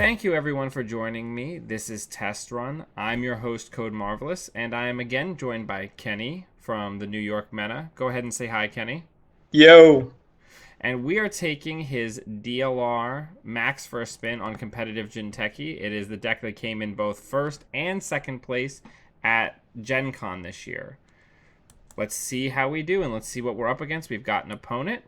Thank you everyone for joining me. This is Test Run. I'm your host, Code Marvelous, and I am again joined by Kenny from the New York Meta. Go ahead and say hi, Kenny. Yo. And we are taking his DLR MaXx for a spin on competitive Jinteki. It is the deck that came in both first and second place at Gen Con this year. Let's see how we do, and let's see what we're up against. We've got an opponent,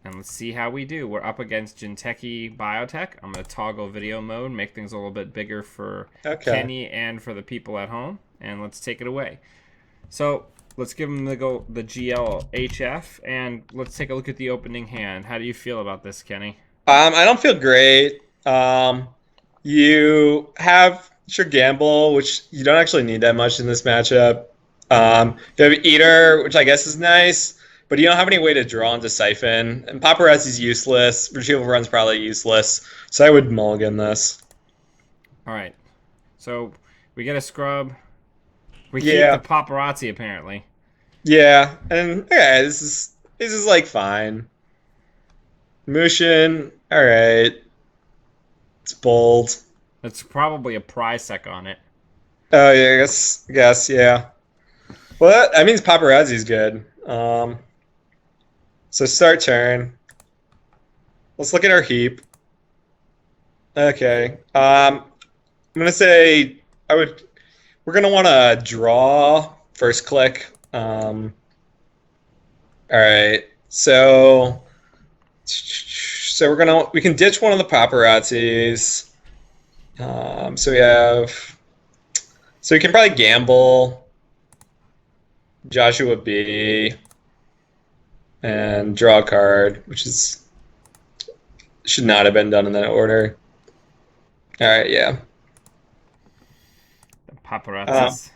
and let's see how we do. We're up against Jinteki Biotech. I'm going to toggle video mode, make things a little bit bigger for Okay. Kenny and for the people at home, and let's take it away. So let's give him the GLHF, and let's take a look at the opening hand. How do you feel about this, Kenny? I don't feel great. You have your gamble, which you don't actually need that much in this matchup. You have Eater, which I guess is nice, but you don't have any way to draw into Siphon. And Paparazzi's useless. Retrieval Run's probably useless. So I would mulligan this. All right. So we get a scrub. We keep Yeah. the paparazzi, apparently. Yeah. And okay, this is like fine. Mushin, alright. It's bold. That's probably a prize sec on it. Oh yeah, I guess, yeah. Well, that means Paparazzi's good. So start turn. Let's look at our heap. Okay. I'm gonna say we're gonna want to draw first click. All right. So we can ditch one of the paparazzis. So we can probably gamble Joshua B and draw a card, which should not have been done in that order. All right, yeah. The paparazzis.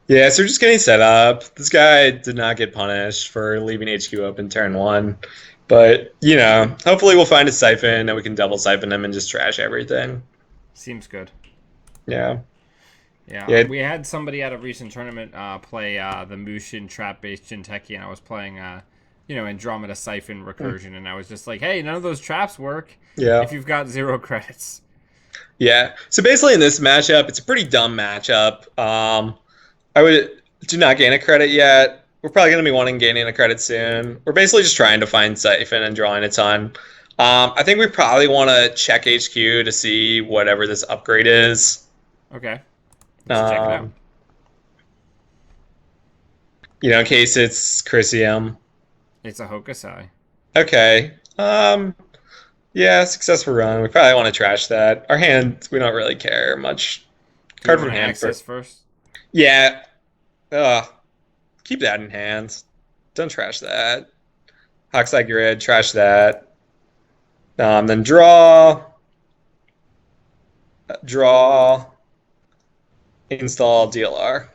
Yeah, so we're just getting set up. This guy did not get punished for leaving HQ open turn one. But, hopefully we'll find a Siphon and we can double Siphon him and just trash everything. Seems good. Yeah. Yeah, we had somebody at a recent tournament play the Mushin trap-based Jinteki, and I was playing, Andromeda Siphon Recursion, and I was just like, hey, none of those traps work if you've got 0 credits. Yeah. So basically in this matchup, it's a pretty dumb matchup. I would do not gain a credit yet. We're probably going to be gaining a credit soon. We're basically just trying to find Siphon and drawing a ton. I think we probably want to check HQ to see whatever this upgrade is. Okay. Let's check it out. In case it's Chrysium. It's a Hokusai. Okay. Yeah, successful run. We probably want to trash that. Our hand, we don't really care much. Card from hand first. Yeah. Keep that in hand. Don't trash that. Hokusai Grid, trash that. Then draw, install DLR,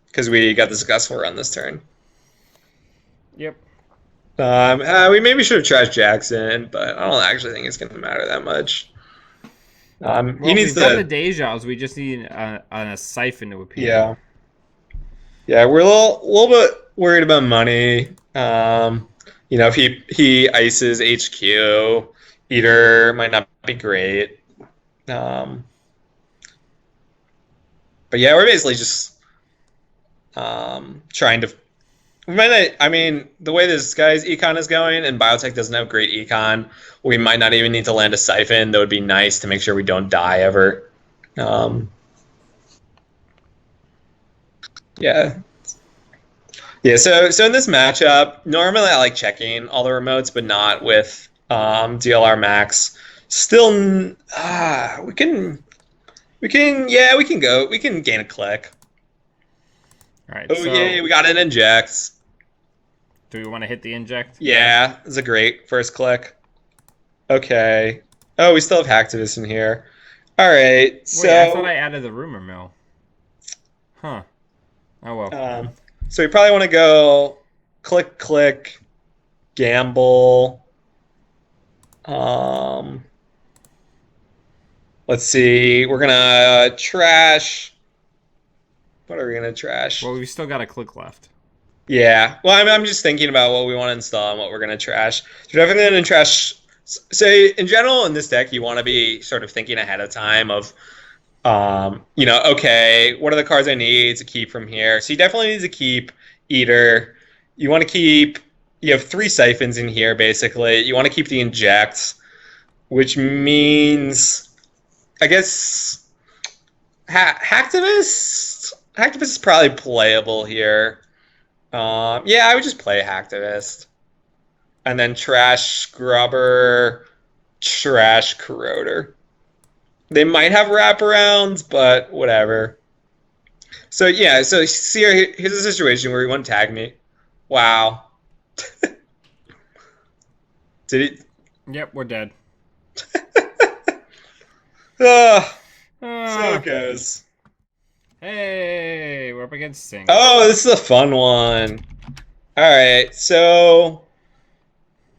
because we got the successful run this turn. Yep. We maybe should have trashed Jackson, but I don't actually think it's going to matter that much. He needs the Dejas. We just need a Siphon to appear. Yeah. Yeah, we're a little bit worried about money. If he ices HQ, Eater might not be great. But yeah, we're basically just trying to. The way this guy's econ is going, and Biotech doesn't have great econ, we might not even need to land a Siphon. That would be nice to make sure we don't die ever. Yeah. Yeah, so in this matchup, normally I like checking all the remotes, but not with DLR MaXx. Still, we can gain a click. All right. Oh, yeah, we got an inject. Do we want to hit the inject? Yeah, it's a great first click. Okay. Oh, we still have Hacktivist in here. All right, so... Wait, I thought I added the rumor mill. Huh. Oh, well. So we probably want to go click, gamble. Let's see. We're going to trash... What are we going to trash? Well, we've still got a click left. Yeah. Well, I'm just thinking about what we want to install and what we're going to trash. So we're definitely going to trash So in general, in this deck, you want to be sort of thinking ahead of time of, okay, what are the cards I need to keep from here? So you definitely need to keep Eater. You want to keep. You have 3 siphons in here, basically. You want to keep the injects, which means, I guess, Hacktivist. Hacktivist is probably playable here. Yeah, I would just play Hacktivist. And then Trash Scrubber, Trash Corroder. They might have wraparounds, but whatever. So yeah, so see, here's a situation where he won't tag me. Wow. Did he? Yep, we're dead. So it goes. Hey, we're up against Sync. Oh, this is a fun one. All right, so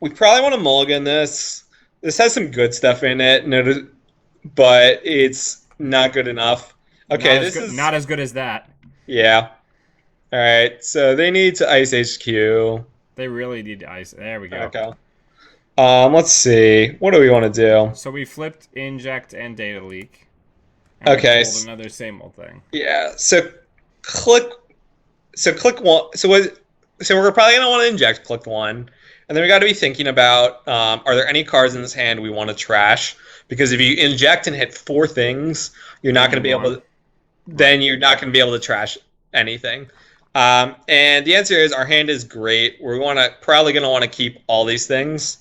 we probably want to mulligan this. This has some good stuff in it, but it's not good enough. Okay, this is not as good as that. Yeah. All right, so they need to ice HQ. They really need to ice. There we go. Okay. Let's see. What do we want to do? So we flipped inject and data leak. And okay. We pulled another same old thing. Yeah. So click one. So we're probably gonna want to inject click 1, and then we got to be thinking about are there any cards in this hand we want to trash? Because if you inject and hit 4 things, you're not going to be able to. Then you're not going to be able to trash anything. And the answer is our hand is great. We're probably going to want to keep all these things.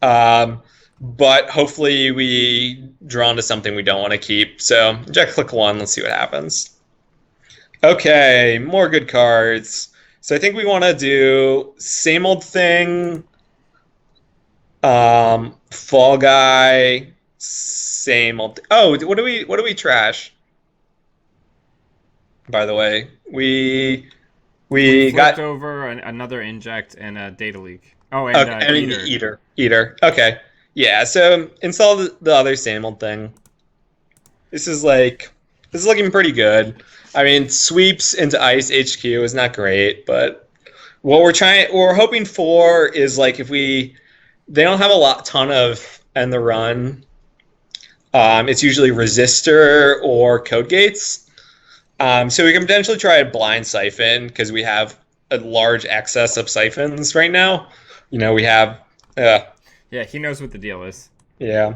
But hopefully we draw into something we don't want to keep. So inject click 1. Let's see what happens. Okay, more good cards. So I think we want to do same old thing. Fall Guy. Same old. Oh, what do we trash? By the way, we got over another inject and a data leak. Oh, and Eater. Okay, yeah. So install the other same old thing. This is looking pretty good. I mean, sweeps into Ice HQ is not great, but what we're hoping for is like if they don't have ton of end the run. It's usually Resistor or Code Gates. So we can potentially try a blind siphon because we have a large excess of siphons right now. We have. Yeah, he knows what the deal is. Yeah.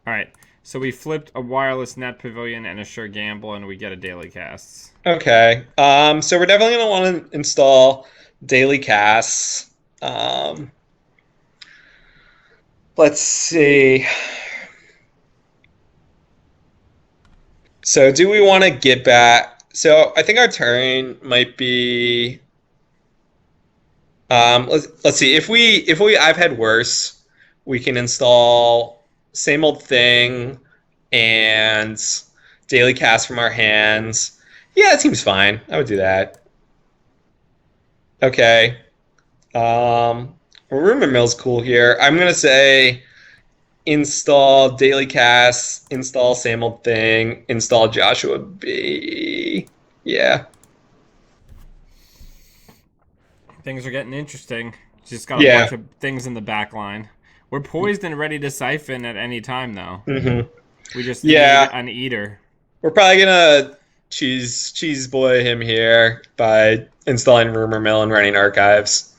All right. So we flipped a wireless net pavilion and a sure gamble, and we get a daily casts. Okay. So we're definitely gonna want to install daily casts. Let's see. So do we want to get back? So I think our turn might be. Let's see. If I've had worse, we can install same old thing and daily cast from our hands. Yeah, that seems fine. I would do that. Okay. Rumor Mill's cool here. I'm gonna say install daily cast, install same old thing, install Joshua B. Yeah. Things are getting interesting. Just got a bunch of things in the back line. We're poised and ready to siphon at any time, though. Mm-hmm. We just need an Eater. We're probably gonna cheese boy him here by installing Rumor Mill and running archives.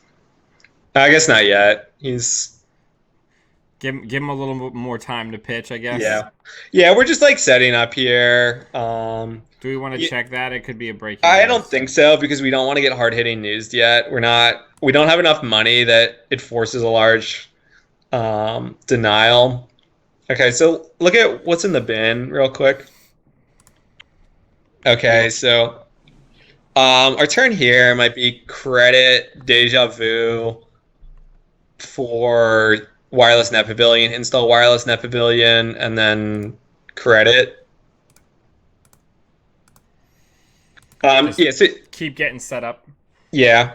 I guess not yet. He's give him a little bit more time to pitch, I guess. Yeah. We're just like setting up here. Do we want to check that? It could be a breaking. I don't think so because we don't want to get hard hitting news yet. We don't have enough money that it forces a large denial. Okay, so look at what's in the bin real quick. Okay, so our turn here might be credit Deja Vu for Wireless Net Pavilion, install Wireless Net Pavilion, and then credit. So keep getting set up. Yeah.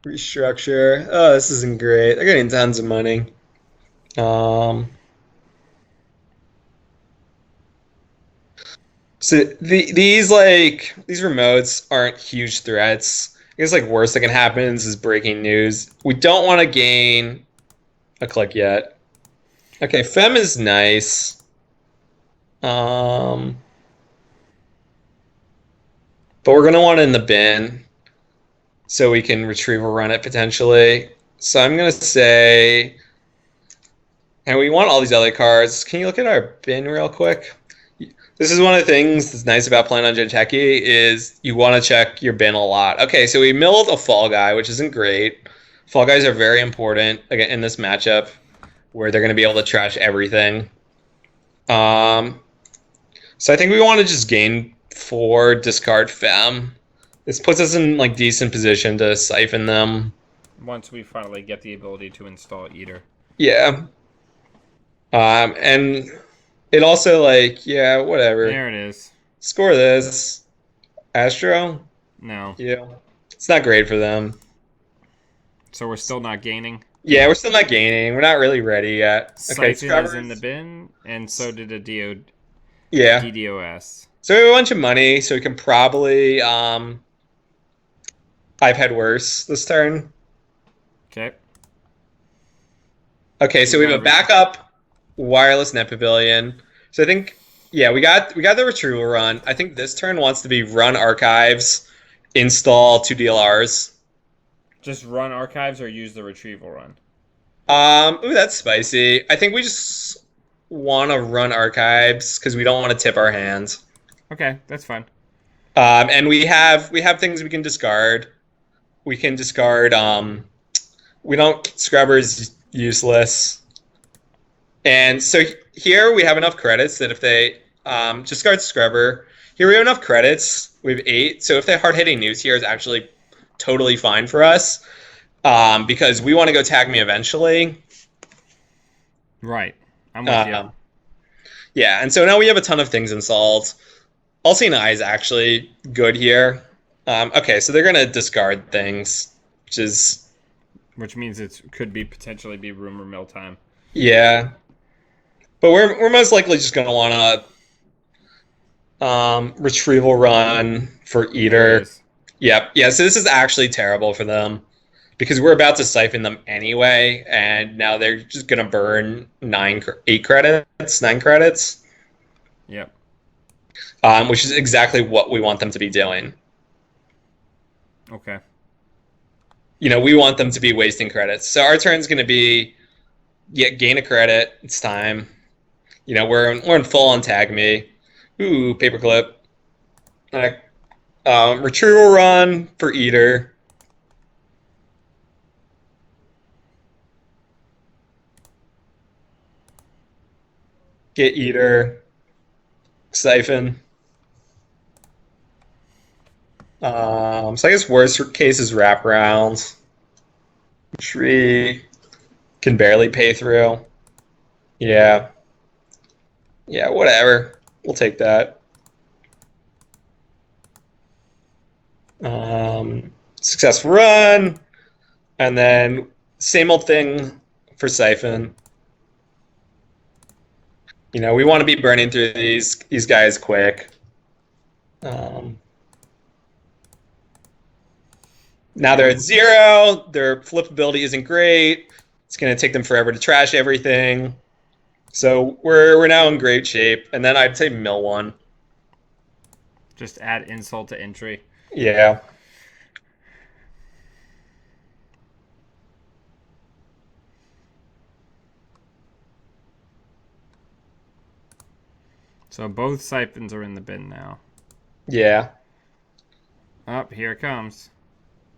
Restructure. Oh, this isn't great. They're getting tons of money. So these remotes aren't huge threats. I guess like worst that can happen is breaking news. We don't want to gain a click yet. Okay, Fem is nice. Um, but we're gonna want it in the bin so we can retrieval run it potentially. So I'm gonna say, and we want all these other cards. Can you look at our bin real quick? This is one of the things that's nice about playing on Jinteki is you want to check your bin a lot. Okay, so we milled a Fall Guy, which isn't great. Fall Guys are very important again in this matchup where they're going to be able to trash everything. So I think we want to just gain 4, discard Fem. This puts us in like decent position to siphon them. Once we finally get the ability to install Eater. Yeah. And it also like, yeah, whatever. There it is. Score this. Astro? No. Yeah. It's not great for them. So we're still not gaining? Yeah, we're still not gaining. We're not really ready yet. Okay, Siphon is in the bin, and so did a yeah. DDoS. So we have a bunch of money, so we can probably I've had worse this turn. Okay. Okay, so we have a backup wireless net pavilion. So I think yeah, we got the retrieval run. I think this turn wants to be run archives, install 2 DLRs. Just run archives or use the retrieval run? Ooh, that's spicy. I think we just want to run archives because we don't want to tip our hands. Okay, that's fine. And we have things we can discard. We can discard. We don't Scrubber's useless. And so here we have enough credits that if they discard Scrubber, here we have enough credits. We have 8. So if they hard hitting news here is actually totally fine for us because we want to go tag me eventually. Right. I'm with you. Yeah, and so now we have a ton of things installed. All Seeing Eye is actually good here. Okay, so they're going to discard things, which means it could be potentially be rumor mill time. Yeah. But we're most likely just going to want to retrieval run for Eater. Yep. Yeah, so this is actually terrible for them because we're about to siphon them anyway, and now they're just going to burn 9 credits. Yep. Which is exactly what we want them to be doing. Okay. You know, we want them to be wasting credits. So our turn's going to be, gain a credit. It's time. You know, we're in full on tag me. Ooh, paperclip. Retrieval run for Eater. Get Eater. Siphon. So I guess worst case is wraparound, which we can barely pay through. Yeah. Yeah, whatever. We'll take that. Successful run. And then same old thing for Siphon. You know, we want to be burning through these guys quick. Now they're at 0. Their flip ability isn't great. It's going to take them forever to trash everything. So we're now in great shape. And then I'd say mill 1. Just add insult to entry. Yeah. So both siphons are in the bin now. Yeah. Oh, here it comes.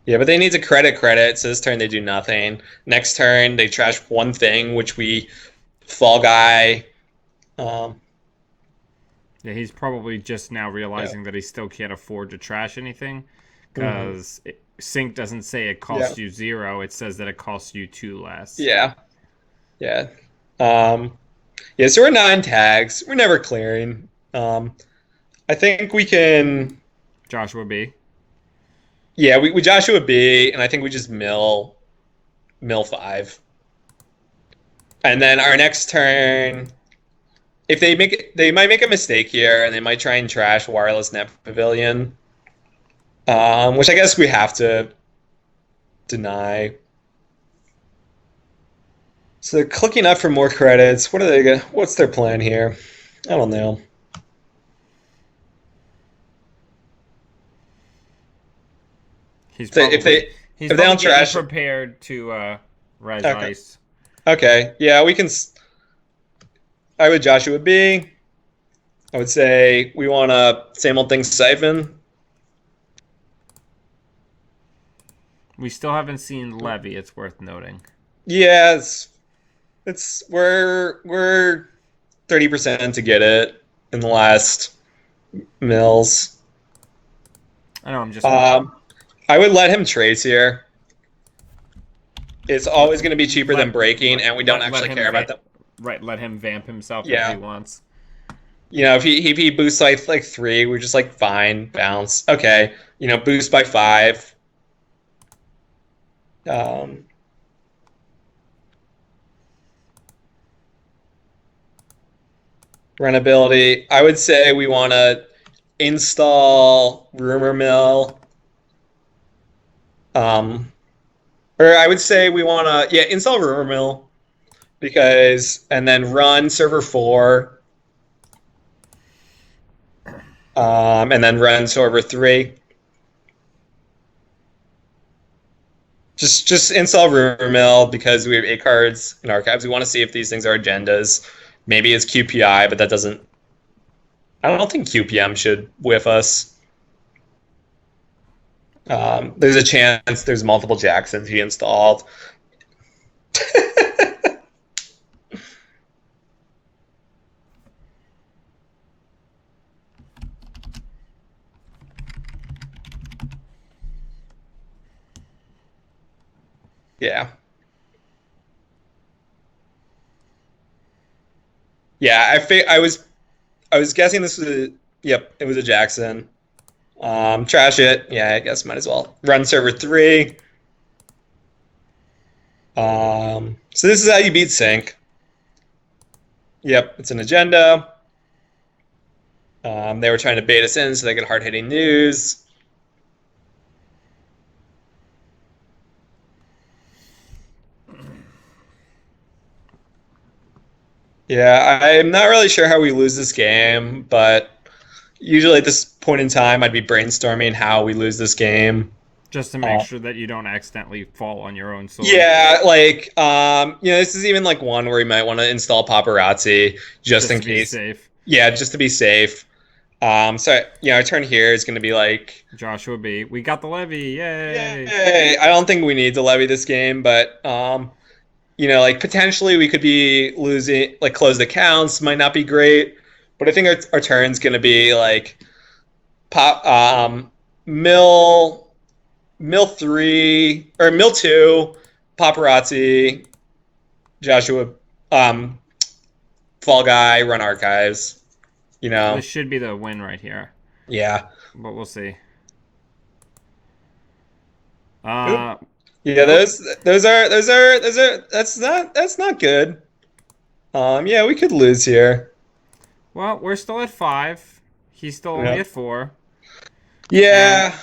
Yeah, but they need to credit, so this turn they do nothing. Next turn, they trash 1 thing, which we Fall Guy. Yeah, he's probably just now realizing that he still can't afford to trash anything because Sync doesn't say it costs you 0. It says that it costs you 2 less. Yeah. Yeah. Yeah, so we're 9 tags. We're never clearing. I think we can... Joshua B. Yeah, we Joshua B, and I think we just mill 5. And then our next turn, if they might make a mistake here, and they might try and trash Wireless Net Pavilion, which I guess we have to deny. So they're clicking up for more credits. What are they gonna? What's their plan here? I don't know. He's So probably if they he's if they don't probably getting trash, prepared to res okay, ice. okay, yeah, we can. I would Joshua B. I would say we want a same old thing siphon. We still haven't seen Levy. It's worth noting. Yeah, we're 30% to get it in the last mills. I know. I'm just. I would let him trace here. It's always going to be cheaper than breaking, and we don't actually care about them. Right, let him vamp himself Yeah. if he wants. You know, if he boosts like 3, we're just like fine, bounce. Okay, you know, boost by 5. Rentability. I would say we want to install rumor mill. Or I would say we want to install rumor mill and then run server 4. And then run server 3. Just install rumor mill because we have 8 cards in archives. We want to see if these things are agendas. Maybe it's QPI, but that doesn't. I don't think QPM should whiff us. There's a chance there's multiple Jacksons he installed. Yeah. Yeah, I was guessing this was it was a Jackson. Trash it. Yeah, I guess might as well. Run server 3. So this is how you beat sync. Yep, it's an agenda. They were trying to bait us in so they get hard-hitting news. Yeah, I'm not really sure how we lose this game, but usually at this point in time, I'd be brainstorming how we lose this game. Just to make sure that you don't accidentally fall on your own sword. Yeah, like, this is even like one where you might want to install paparazzi just in case. Safe. Yeah, just to be safe. So, our turn here is going to be like Joshua B. We got the levy. Yay! Yay! I don't think we need to levy this game, but like potentially we could be losing, like closed accounts might not be great, but I think our turn's going to be like mill 3 or mill 2, paparazzi, Joshua, fall guy, run archives. This should be the win right here. Yeah, but we'll see. Yeah, those are that's not good. Yeah, we could lose here. Well, we're still at 5. He's still only at 4. Yeah.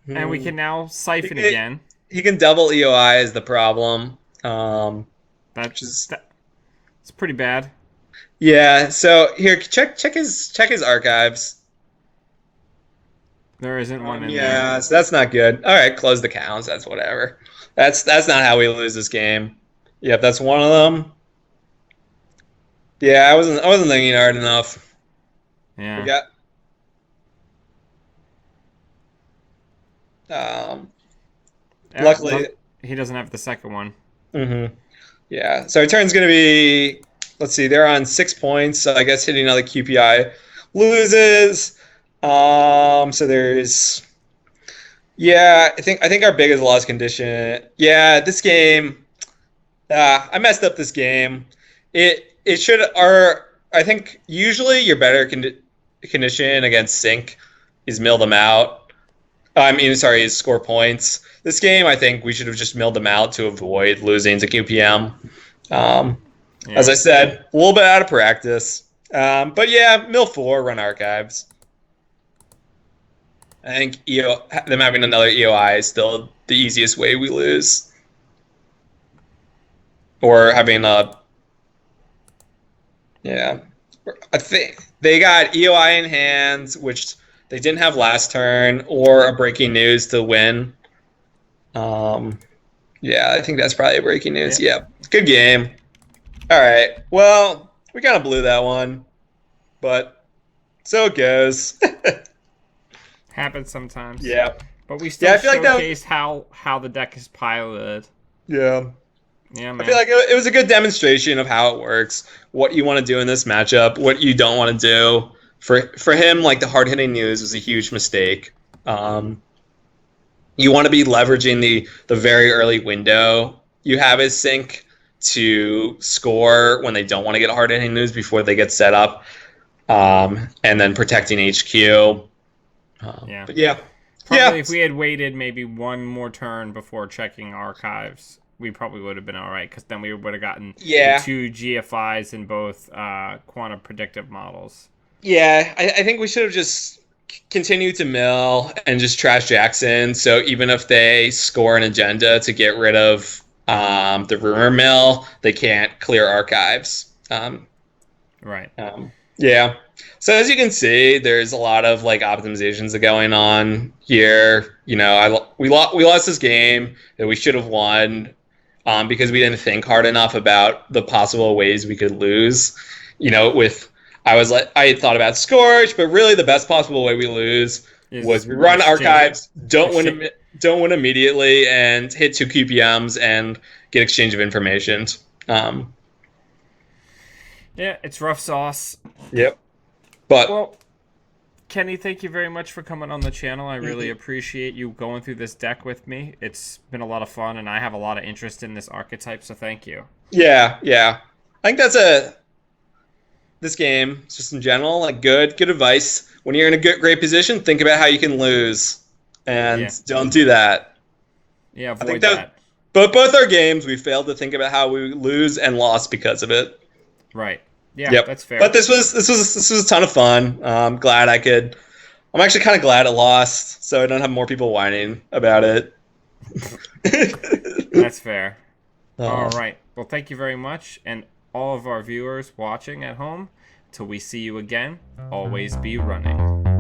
And we can now siphon again. He can double EOI is the problem. It's pretty bad. Yeah, so here check his archives. There isn't one in there. Yeah, so that's not good. All right, close the counts. That's whatever. That's not how we lose this game. Yep, that's one of them. Yeah, I wasn't thinking hard enough. Yeah. Luckily he doesn't have the second one. Mm-hmm. Yeah. So our turn's gonna be. Let's see. They're on 6 points. So I guess hitting another QPI loses. So there's. Yeah, I think our biggest loss condition. Yeah, this game. I messed up this game. It should. I think usually your better condition against sync is mill them out. Is score points. This game, I think we should have just milled them out to avoid losing to QPM. As I said, a little bit out of practice. But yeah, mill 4, run archives. I think them having another EOI is still the easiest way we lose. Or having a, yeah. I think they got EOI in hands, which they didn't have last turn, or a breaking news to win. Yeah, I think that's probably breaking news. Yeah. Good game. All right. Well, we kind of blew that one, but so it goes. Happens sometimes. Yeah. But we still I feel like showcased how the deck is piloted. Yeah. Yeah, man. I feel like it was a good demonstration of how it works, what you want to do in this matchup, what you don't want to do. For him, like the hard hitting news was a huge mistake. You want to be leveraging the very early window you have his sync to score when they don't want to get hard hitting news before they get set up, and then protecting HQ. Yeah. But yeah. Probably if we had waited maybe one more turn before checking archives, we probably would have been all right, because then we would have gotten the 2 GFIs in both quantum predictive models. Yeah, I think we should have just continued to mill and just trash Jackson. So even if they score an agenda to get rid of the rumor mill, they can't clear archives. Right. Yeah. So as you can see, there's a lot of like optimizations going on here. You know, we lost this game that we should have won because we didn't think hard enough about the possible ways we could lose. You know, I had thought about Scorch, but really the best possible way we lose was we run archives, don't win immediately, and hit 2 QPMs and get exchange of information. Yeah, it's rough sauce. Yep. But well, Kenny, thank you very much for coming on the channel. I really appreciate you going through this deck with me. It's been a lot of fun, and I have a lot of interest in this archetype, so thank you. Yeah. I think this game, just in general, like good advice. When you're in a great position, think about how you can lose, and don't do that. Yeah, avoid that. But both our games, we failed to think about how we lose and lost because of it. Right. Yeah, that's fair. But this was a ton of fun. I'm actually kind of glad it lost, so I don't have more people whining about it. That's fair. All right. Well, thank you very much, and all of our viewers watching at home. Till we see you again, always be running.